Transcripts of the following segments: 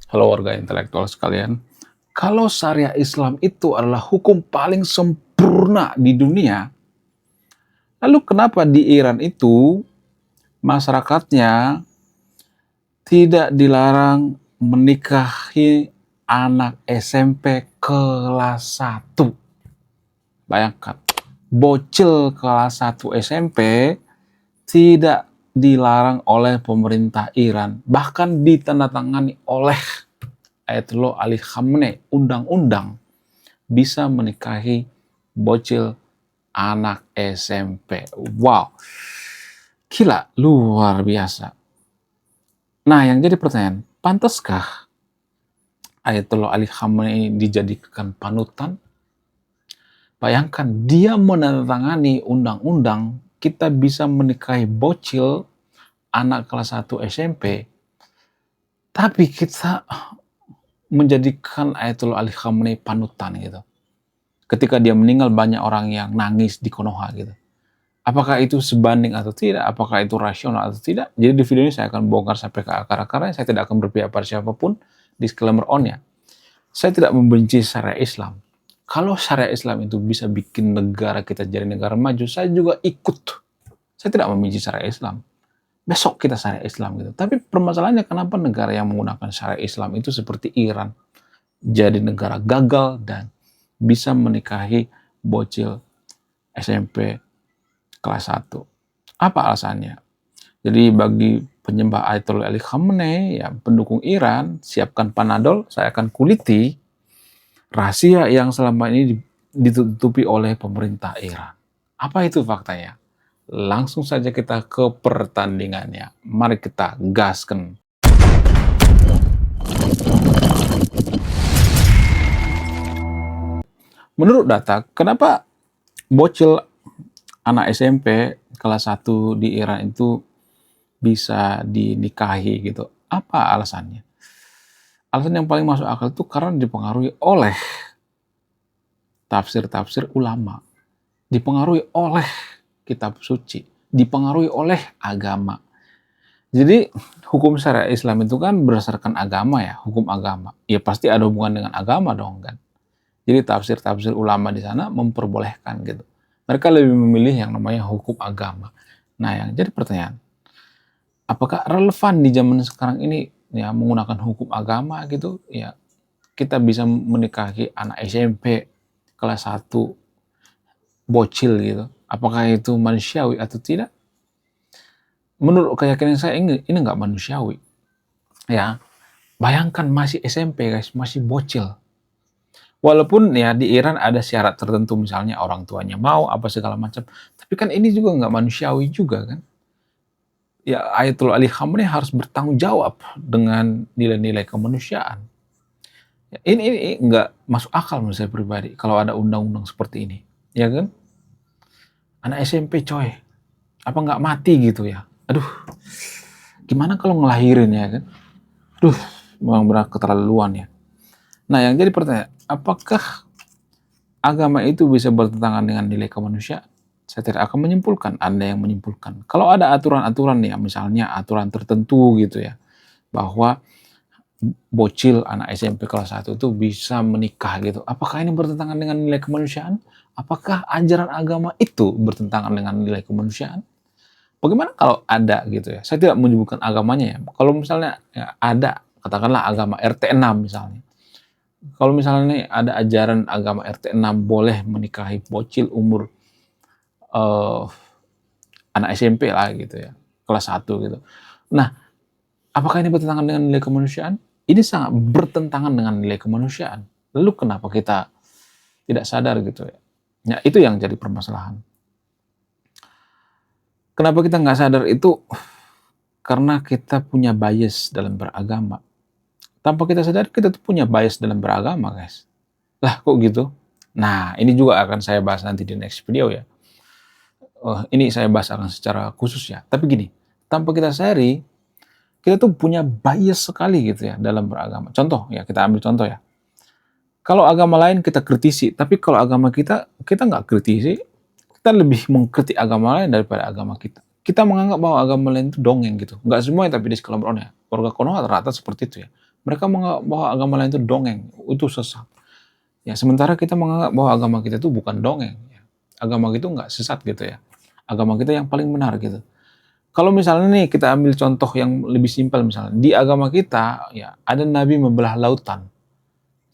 Halo warga intelektual sekalian, kalau syariah Islam itu adalah hukum paling sempurna di dunia, lalu kenapa di Iran itu masyarakatnya tidak dilarang menikahi anak SMP kelas 1? Bayangkan, bocil kelas 1 SMP tidak dilarang oleh pemerintah Iran, bahkan ditandatangani oleh Ayatollah Ali Khamenei, undang-undang bisa menikahi bocil anak SMP. Wow, gila, luar biasa. Nah, yang jadi pertanyaan, pantaskah Ayatollah Ali Khamenei dijadikan panutan? Bayangkan, dia menandatangani undang-undang kita bisa menikahi bocil anak kelas 1 SMP, tapi kita menjadikan Ayatollah Ali Khamenei panutan gitu. Ketika dia meninggal, banyak orang yang nangis di Konoha gitu. Apakah itu sebanding atau tidak? Apakah itu rasional atau tidak? Jadi di video ini saya akan bongkar sampai ke akar-akarnya. Saya tidak akan berpihak pada siapapun. Disclaimer on ya. Saya tidak membenci syariah Islam. Kalau syariah Islam itu bisa bikin negara kita jadi negara maju, saya juga ikut. Saya tidak membenci syariah Islam. Besok kita syariah Islam gitu. Tapi permasalahannya kenapa negara yang menggunakan syariah Islam itu seperti Iran jadi negara gagal dan bisa menikahi bocil SMP kelas 1. Apa alasannya? Jadi bagi penyembah Ayatollah Ali Khamenei, ya, pendukung Iran, siapkan Panadol, saya akan kuliti rahasia yang selama ini ditutupi oleh pemerintah Iran. Apa itu faktanya? Langsung saja kita ke pertandingannya. Mari kita gaskan. Menurut data, kenapa bocil anak SMP kelas 1 di Iran itu bisa dinikahi gitu? Apa alasannya? Alasan yang paling masuk akal itu karena dipengaruhi oleh tafsir-tafsir ulama, dipengaruhi oleh kitab suci, dipengaruhi oleh agama. Jadi hukum syariah Islam itu kan berdasarkan agama ya, hukum agama. Ya pasti ada hubungan dengan agama dong kan. Jadi tafsir-tafsir ulama di sana memperbolehkan gitu. Mereka lebih memilih yang namanya hukum agama. Nah, yang jadi pertanyaan, apakah relevan di zaman sekarang ini ya menggunakan hukum agama gitu ya, kita bisa menikahi anak SMP kelas 1 bocil gitu? Apakah itu manusiawi atau tidak? Menurut keyakinan saya ini nggak manusiawi. Ya, bayangkan masih SMP guys, masih bocil. Walaupun ya di Iran ada syarat tertentu, misalnya orang tuanya mau apa segala macam, tapi kan ini juga nggak manusiawi juga kan. Ya Ayatollah Ali Khamenei harus bertanggung jawab dengan nilai-nilai kemanusiaan. Ya, ini nggak masuk akal menurut saya pribadi kalau ada undang-undang seperti ini, ya kan? Anak SMP coy, apa nggak mati gitu ya? Aduh, gimana kalau ngelahirin ya kan? Aduh, memang benar keterlaluan ya. Nah yang jadi pertanyaan, apakah agama itu bisa bertentangan dengan nilai kemanusiaan? Saya tidak akan menyimpulkan, Anda yang menyimpulkan. Kalau ada aturan-aturan ya, misalnya aturan tertentu gitu ya, bahwa bocil anak SMP kelas 1 itu bisa menikah gitu. Apakah ini bertentangan dengan nilai kemanusiaan? Apakah ajaran agama itu bertentangan dengan nilai kemanusiaan? Bagaimana kalau ada gitu ya? Saya tidak menyebutkan agamanya ya. Kalau misalnya ya, ada, katakanlah agama RT6 misalnya. Kalau misalnya nih ada ajaran agama RT6 boleh menikahi bocil umur anak SMP lah gitu ya, kelas 1 gitu. Nah, apakah ini bertentangan dengan nilai kemanusiaan? Ini sangat bertentangan dengan nilai kemanusiaan. Lalu kenapa kita tidak sadar gitu ya? Ya itu yang jadi permasalahan. Kenapa kita nggak sadar itu? Karena kita punya bias dalam beragama. Tanpa kita sadar, kita tuh punya bias dalam beragama, guys. Lah, kok gitu? Nah, ini juga akan saya bahas nanti di next video ya. Ini saya bahas akan secara khusus ya. Tapi gini, tanpa kita sadari, kita tuh punya bias sekali gitu ya dalam beragama. Contoh ya, kita ambil contoh ya. Kalau agama lain kita kritisi, tapi kalau agama kita nggak kritisi, kita lebih mengkritik agama lain daripada agama kita. Kita menganggap bahwa agama lain itu dongeng gitu. Nggak semuanya, tapi di skala ya. Warga Konoha rata seperti itu ya. Mereka menganggap bahwa agama lain itu dongeng, itu sesat. Ya, sementara kita menganggap bahwa agama kita itu bukan dongeng. Ya. Agama kita nggak sesat gitu ya. Agama kita yang paling benar gitu. Kalau misalnya nih kita ambil contoh yang lebih simpel misalnya. Di agama kita ya ada nabi membelah lautan.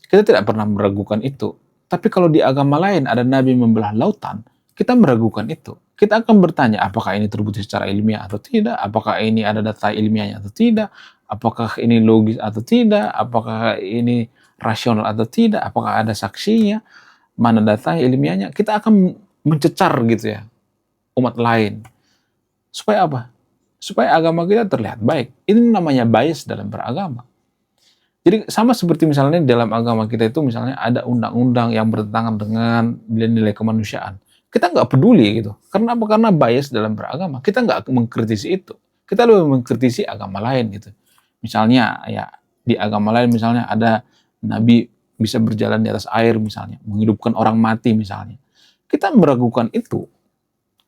Kita tidak pernah meragukan itu. Tapi kalau di agama lain ada nabi membelah lautan, kita meragukan itu. Kita akan bertanya apakah ini terbukti secara ilmiah atau tidak, apakah ini ada data ilmiahnya atau tidak, apakah ini logis atau tidak, apakah ini rasional atau tidak, apakah ada saksinya, mana data ilmiahnya. Kita akan mencecar gitu ya umat lain. Supaya apa? Supaya agama kita terlihat baik. Ini namanya bias dalam beragama. Jadi sama seperti misalnya dalam agama kita itu misalnya ada undang-undang yang bertentangan dengan nilai-nilai kemanusiaan. Kita nggak peduli gitu. Karena apa? Karena bias dalam beragama. Kita nggak mengkritisi itu. Kita lebih mengkritisi agama lain gitu. Misalnya ya di agama lain misalnya ada nabi bisa berjalan di atas air misalnya, menghidupkan orang mati misalnya. Kita meragukan itu.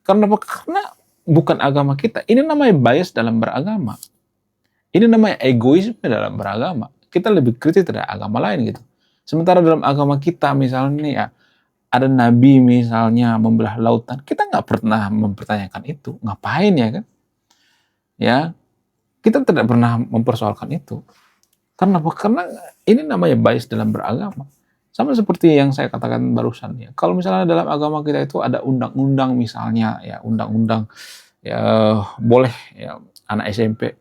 Karena apa? Karena bukan agama kita. Ini namanya bias dalam beragama. Ini namanya egoisme dalam beragama. Kita lebih kritis terhadap agama lain gitu. Sementara dalam agama kita misalnya nih ya, ada nabi misalnya membelah lautan, kita nggak pernah mempertanyakan itu. Ngapain ya kan? Ya, kita tidak pernah mempersoalkan itu. Karena apa? Karena ini namanya bias dalam beragama. Sama seperti yang saya katakan barusan ya. Kalau misalnya dalam agama kita itu ada undang-undang misalnya ya, undang-undang ya boleh ya anak SMP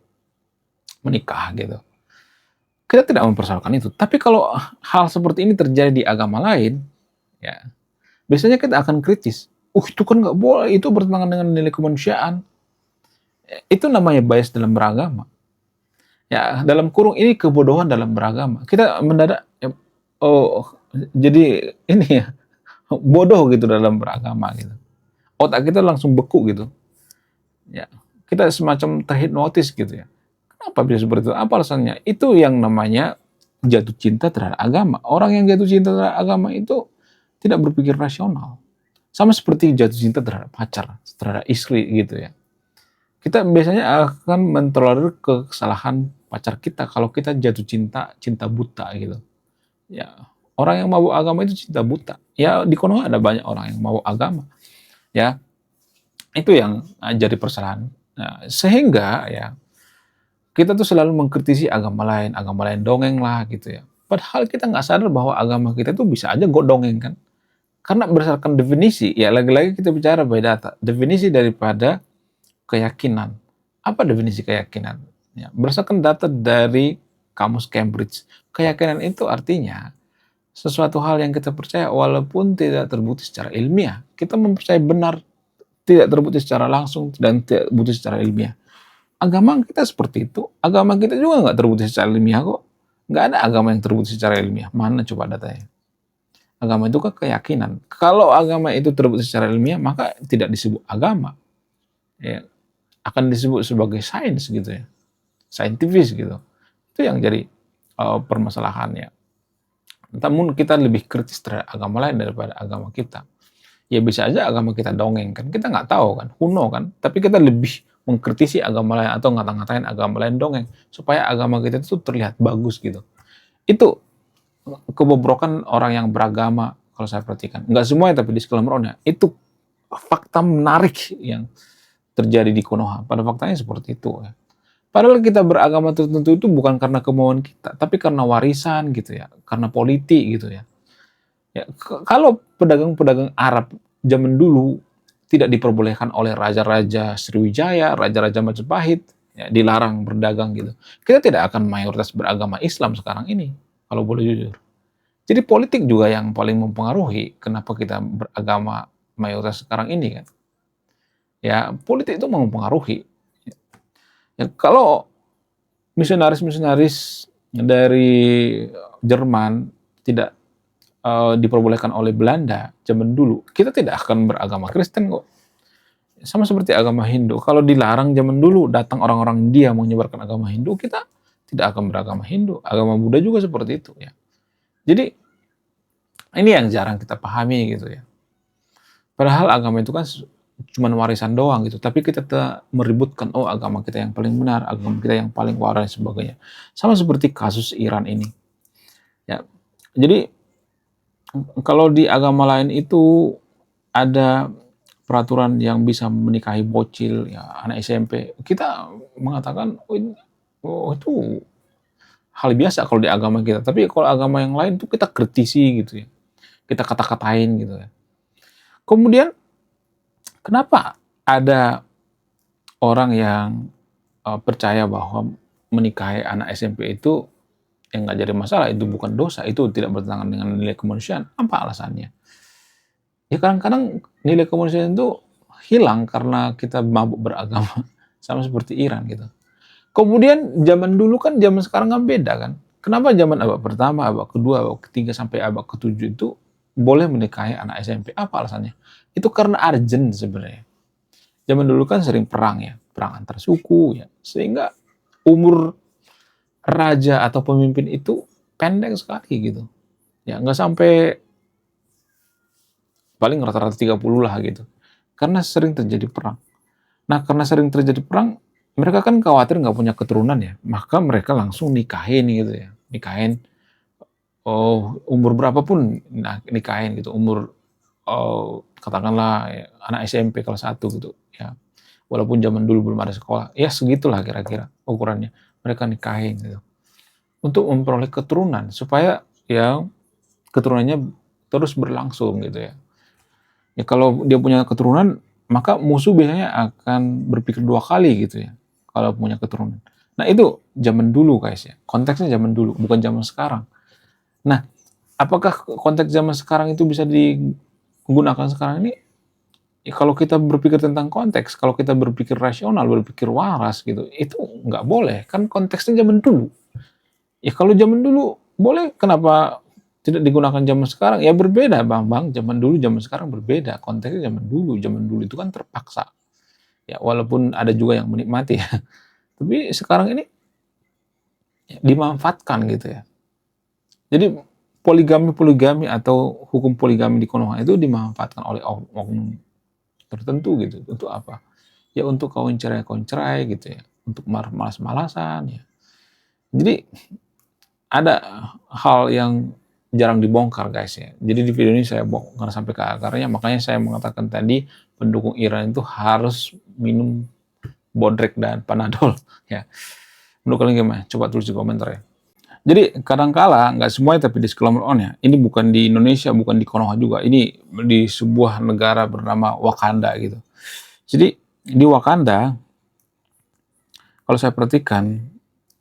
menikah gitu. Kita tidak mempersoalkan itu. Tapi kalau hal seperti ini terjadi di agama lain, ya biasanya kita akan kritis. Itu kan nggak boleh, itu bertentangan dengan nilai kemanusiaan. Itu namanya bias dalam beragama. Ya, dalam kurung ini kebodohan dalam beragama. Kita mendadak, ya, oh, jadi ini ya, bodoh gitu dalam beragama gitu. Otak kita langsung beku gitu. Ya, kita semacam terhipnotis gitu ya. Kenapa bisa seperti itu? Apa alasannya? Itu yang namanya jatuh cinta terhadap agama. Orang yang jatuh cinta terhadap agama itu tidak berpikir rasional. Sama seperti jatuh cinta terhadap pacar, terhadap istri gitu ya. Kita biasanya akan mentolerir kesalahan pacar kita kalau kita jatuh cinta, cinta buta gitu. Ya, orang yang mabuk agama itu cinta buta. Ya, di Konoha ada banyak orang yang mabuk agama. Ya, itu yang jadi persalahan. Nah, sehingga ya kita tuh selalu mengkritisi agama lain dongeng lah gitu ya. Padahal kita nggak sadar bahwa agama kita tuh bisa aja dongeng kan. Karena berdasarkan definisi, ya lagi-lagi kita bicara by data. Definisi daripada keyakinan. Apa definisi keyakinan? Ya, berdasarkan data dari Kamus Cambridge. Keyakinan itu artinya sesuatu hal yang kita percaya walaupun tidak terbukti secara ilmiah. Kita mempercayai benar, tidak terbukti secara langsung dan tidak terbukti secara ilmiah. Agama kita seperti itu. Agama kita juga nggak terbukti secara ilmiah kok. Nggak ada agama yang terbukti secara ilmiah. Mana coba datanya? Agama itu kan keyakinan. Kalau agama itu terbukti secara ilmiah, maka tidak disebut agama. Ya, akan disebut sebagai sains gitu ya. Saintifis gitu. Itu yang jadi permasalahannya. Namun kita lebih kritis terhadap agama lain daripada agama kita. Ya bisa aja agama kita dongeng kan. Kita nggak tahu kan. Kuno kan. Tapi kita lebih mengkritisi agama lain atau ngata-ngatain agama lain dongeng supaya agama kita itu terlihat bagus gitu. Itu kebobrokan orang yang beragama kalau saya perhatikan. Nggak semuanya tapi di sekelumnya itu fakta menarik yang terjadi di Konoha. Pada faktanya seperti itu ya. Padahal kita beragama tertentu itu bukan karena kemauan kita, tapi karena warisan gitu ya, karena politik gitu ya. Ya, kalau pedagang-pedagang Arab zaman dulu tidak diperbolehkan oleh raja-raja Sriwijaya, raja-raja Majapahit, ya, dilarang berdagang gitu. Kita tidak akan mayoritas beragama Islam sekarang ini, kalau boleh jujur. Jadi politik juga yang paling mempengaruhi kenapa kita beragama mayoritas sekarang ini kan. Ya, politik itu mempengaruhi. Ya, kalau misionaris-misionaris dari Jerman tidak diperbolehkan oleh Belanda zaman dulu, kita tidak akan beragama Kristen kok. Sama seperti agama Hindu. Kalau dilarang zaman dulu, datang orang-orang India menyebarkan agama Hindu, kita tidak akan beragama Hindu. Agama Buddha juga seperti itu ya. Jadi ini yang jarang kita pahami gitu ya. Padahal agama itu kan cuman warisan doang gitu, tapi kita meributkan, oh agama kita yang paling benar, agama kita yang paling waras dan sebagainya. Sama seperti kasus Iran ini. Ya. Jadi kalau di agama lain itu ada peraturan yang bisa menikahi bocil, ya anak SMP, kita mengatakan oh itu hal biasa kalau di agama kita. Tapi kalau agama yang lain tuh kita kritisi gitu ya, kita kata-katain gitu ya. Kemudian kenapa ada orang yang percaya bahwa menikahi anak SMP itu yang nggak jadi masalah, itu bukan dosa, itu tidak bertentangan dengan nilai kemanusiaan? Apa alasannya? Ya kadang-kadang nilai kemanusiaan itu hilang karena kita mabuk beragama, sama seperti Iran gitu. Kemudian zaman dulu kan zaman sekarang kan beda kan. Kenapa zaman abad pertama, abad kedua, abad ketiga sampai abad ketujuh itu boleh menikahi anak SMP? Apa alasannya? Itu karena urgent sebenarnya. Zaman dulu kan sering perang ya, perang antar suku ya, sehingga umur raja atau pemimpin itu pendek sekali gitu. Ya nggak sampai, paling rata-rata 30 lah gitu. Karena sering terjadi perang. Nah, karena sering terjadi perang, mereka kan khawatir nggak punya keturunan ya, maka mereka langsung nikahin gitu ya, nikahin umur berapapun, nah nikahin gitu, umur katakanlah ya, anak SMP kelas 1 gitu ya, walaupun zaman dulu belum ada sekolah, ya segitulah kira-kira ukurannya, mereka nikahin gitu, untuk memperoleh keturunan supaya ya keturunannya terus berlangsung gitu ya. Ya kalau dia punya keturunan, maka musuh biasanya akan berpikir 2 kali gitu ya, kalau punya keturunan. Nah itu zaman dulu guys ya, konteksnya zaman dulu, bukan zaman sekarang. Nah, apakah konteks zaman sekarang itu bisa digunakan sekarang ini? Ya kalau kita berpikir tentang konteks, kalau kita berpikir rasional, berpikir waras gitu, itu nggak boleh, kan konteksnya zaman dulu. Ya kalau zaman dulu boleh, kenapa tidak digunakan zaman sekarang? Ya berbeda Bang, zaman dulu zaman sekarang berbeda, konteksnya zaman dulu itu kan terpaksa. Ya walaupun ada juga yang menikmati ya. Tapi sekarang ini ya, dimanfaatkan gitu ya. Jadi poligami atau hukum poligami di Konoha itu dimanfaatkan oleh oknum tertentu gitu. Untuk apa? Ya untuk kawin cerai gitu ya. Untuk malas-malasan ya. Jadi ada hal yang jarang dibongkar guys ya. Jadi di video ini saya bongkar sampai ke akarnya, makanya saya mengatakan tadi pendukung Iran itu harus minum Bodrek dan Panadol ya. Menurut kalian gimana? Coba tulis di komentar ya. Jadi kadangkala nggak semuanya tapi disclaimer on ya. Ini bukan di Indonesia, bukan di Konoha juga. Ini di sebuah negara bernama Wakanda gitu. Jadi di Wakanda kalau saya perhatikan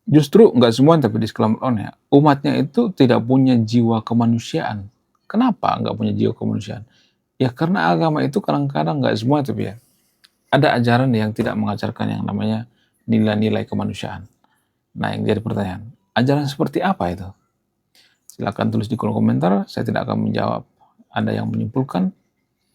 justru nggak semua tapi disclaimer on ya, umatnya itu tidak punya jiwa kemanusiaan. Kenapa nggak punya jiwa kemanusiaan? Ya karena agama itu kadang-kadang nggak semua tapi ya, ada ajaran yang tidak mengajarkan yang namanya nilai-nilai kemanusiaan. Nah yang jadi pertanyaan, ajaran seperti apa itu? Silahkan tulis di kolom komentar, saya tidak akan menjawab. Anda yang menyimpulkan.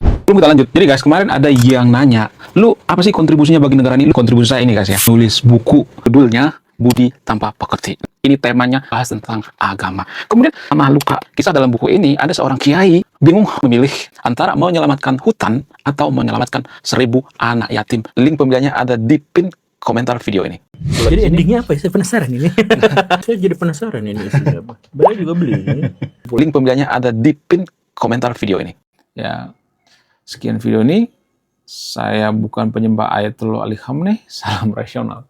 Sebelum kita lanjut, jadi guys kemarin ada yang nanya, lu apa sih kontribusinya bagi negara ini? Kontribusi saya ini guys ya, nulis buku, judulnya Budi Tanpa Pekerti. Ini temanya bahas tentang agama. Kemudian sama luka, kisah dalam buku ini ada seorang kiai bingung memilih antara menyelamatkan hutan atau menyelamatkan 1000 anak yatim. Link pembeliannya ada di pin komentar video ini. Jadi endingnya apa ya? Saya penasaran ini. Saya jadi penasaran ini isinya apa. Beliau juga beli. Link pembeliannya ada di pin komentar video ini. Ya, sekian video ini. Saya bukan penyembah Ayatullah Ali Khamenei. Salam rasional.